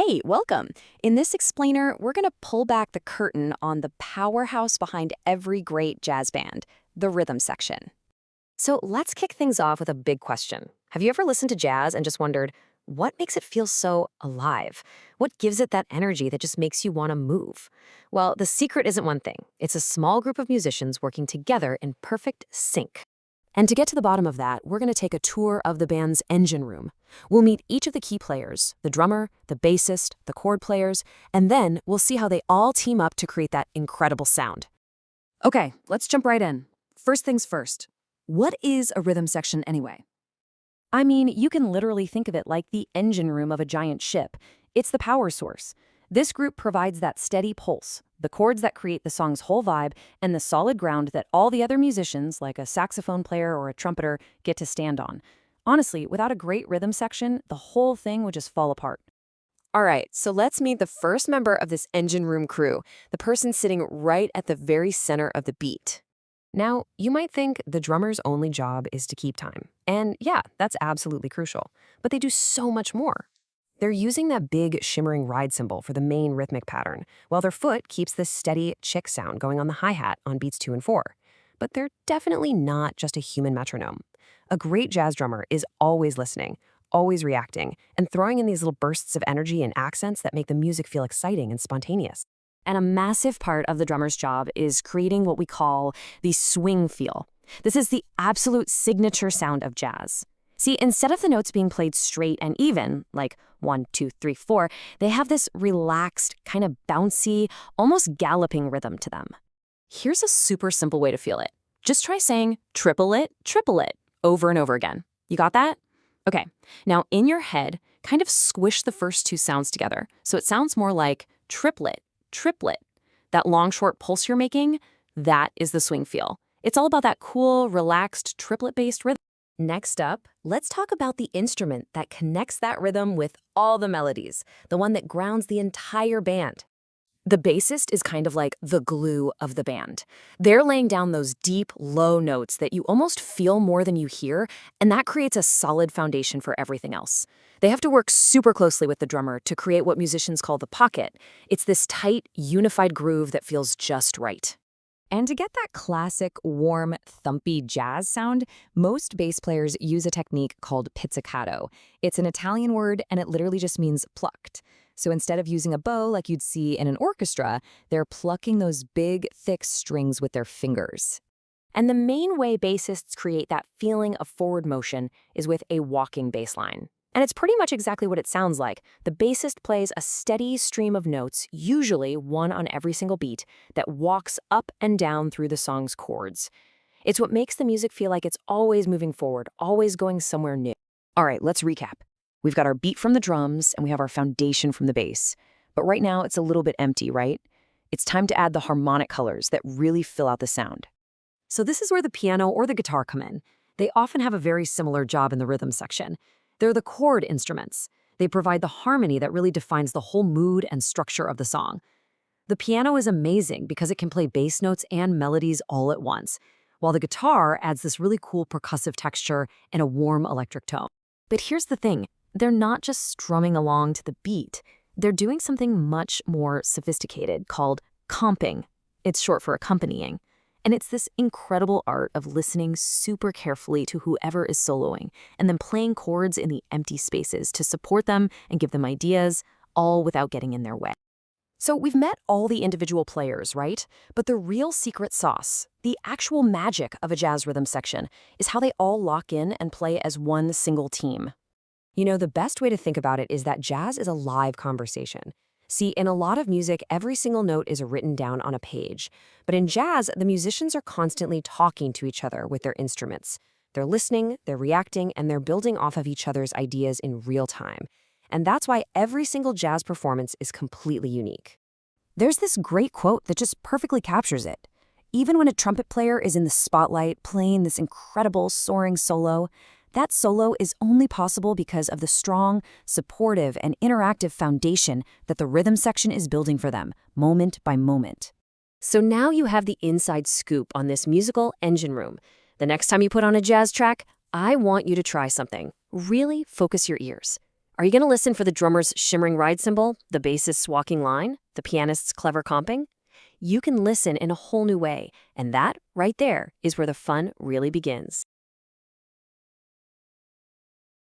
Hey, welcome. In this explainer, we're going to pull back the curtain on the powerhouse behind every great jazz band, the rhythm section. So let's kick things off with a big question. Have you ever listened to jazz and just wondered, what makes it feel so alive? What gives it that energy that just makes you want to move? Well, the secret isn't one thing. It's a small group of musicians working together in perfect sync. And to get to the bottom of that, we're going to take a tour of the band's engine room. We'll meet each of the key players, the drummer, the bassist, the chord players, and then we'll see how they all team up to create that incredible sound. Okay, let's jump right in. First things first, what is a rhythm section anyway? I mean, you can literally think of it like the engine room of a giant ship. It's the power source. This group provides that steady pulse, the chords that create the song's whole vibe, and the solid ground that all the other musicians, like a saxophone player or a trumpeter, get to stand on. Honestly, without a great rhythm section, the whole thing would just fall apart. All right, so let's meet the first member of this engine room crew, the person sitting right at the very center of the beat. Now, you might think the drummer's only job is to keep time. And yeah, that's absolutely crucial. But they do so much more. They're using that big, shimmering ride cymbal for the main rhythmic pattern, while their foot keeps this steady chick sound going on the hi-hat on beats 2 and 4. But they're definitely not just a human metronome. A great jazz drummer is always listening, always reacting, and throwing in these little bursts of energy and accents that make the music feel exciting and spontaneous. And a massive part of the drummer's job is creating what we call the swing feel. This is the absolute signature sound of jazz. See, instead of the notes being played straight and even, like 1, 2, 3, 4, they have this relaxed, kind of bouncy, almost galloping rhythm to them. Here's a super simple way to feel it. Just try saying triple it, over and over again. You got that? Okay, now in your head, kind of squish the first two sounds together so it sounds more like triplet. That long, short pulse you're making, that is the swing feel. It's all about that cool, relaxed, triplet-based rhythm. Next up, let's talk about the instrument that connects that rhythm with all the melodies, the one that grounds the entire band. The bassist is kind of like the glue of the band. They're laying down those deep, low notes that you almost feel more than you hear, and that creates a solid foundation for everything else. They have to work super closely with the drummer to create what musicians call the pocket. It's this tight, unified groove that feels just right. And to get that classic, warm, thumpy jazz sound, most bass players use a technique called pizzicato. It's an Italian word, and it literally just means plucked. So instead of using a bow like you'd see in an orchestra, they're plucking those big, thick strings with their fingers. And the main way bassists create that feeling of forward motion is with a walking bass line. And it's pretty much exactly what it sounds like. The bassist plays a steady stream of notes, usually one on every single beat, that walks up and down through the song's chords. It's what makes the music feel like it's always moving forward, always going somewhere new. All right, let's recap. We've got our beat from the drums, and we have our foundation from the bass. But right now, it's a little bit empty, right? It's time to add the harmonic colors that really fill out the sound. So this is where the piano or the guitar come in. They often have a very similar job in the rhythm section. They're the chord instruments. They provide the harmony that really defines the whole mood and structure of the song. The piano is amazing because it can play bass notes and melodies all at once, while the guitar adds this really cool percussive texture and a warm electric tone. But here's the thing, they're not just strumming along to the beat. They're doing something much more sophisticated called comping. It's short for accompanying. And it's this incredible art of listening super carefully to whoever is soloing and then playing chords in the empty spaces to support them and give them ideas, all without getting in their way. So we've met all the individual players, right? But the real secret sauce, the actual magic of a jazz rhythm section, is how they all lock in and play as one single team. You know, the best way to think about it is that jazz is a live conversation. See, in a lot of music, every single note is written down on a page. But in jazz, the musicians are constantly talking to each other with their instruments. They're listening, they're reacting, and they're building off of each other's ideas in real time. And that's why every single jazz performance is completely unique. There's this great quote that just perfectly captures it. Even when a trumpet player is in the spotlight playing this incredible soaring solo, that solo is only possible because of the strong, supportive, and interactive foundation that the rhythm section is building for them, moment by moment. So now you have the inside scoop on this musical engine room. The next time you put on a jazz track, I want you to try something. Really focus your ears. Are you going to listen for the drummer's shimmering ride cymbal, the bassist's walking line, the pianist's clever comping? You can listen in a whole new way, and that, right there, is where the fun really begins.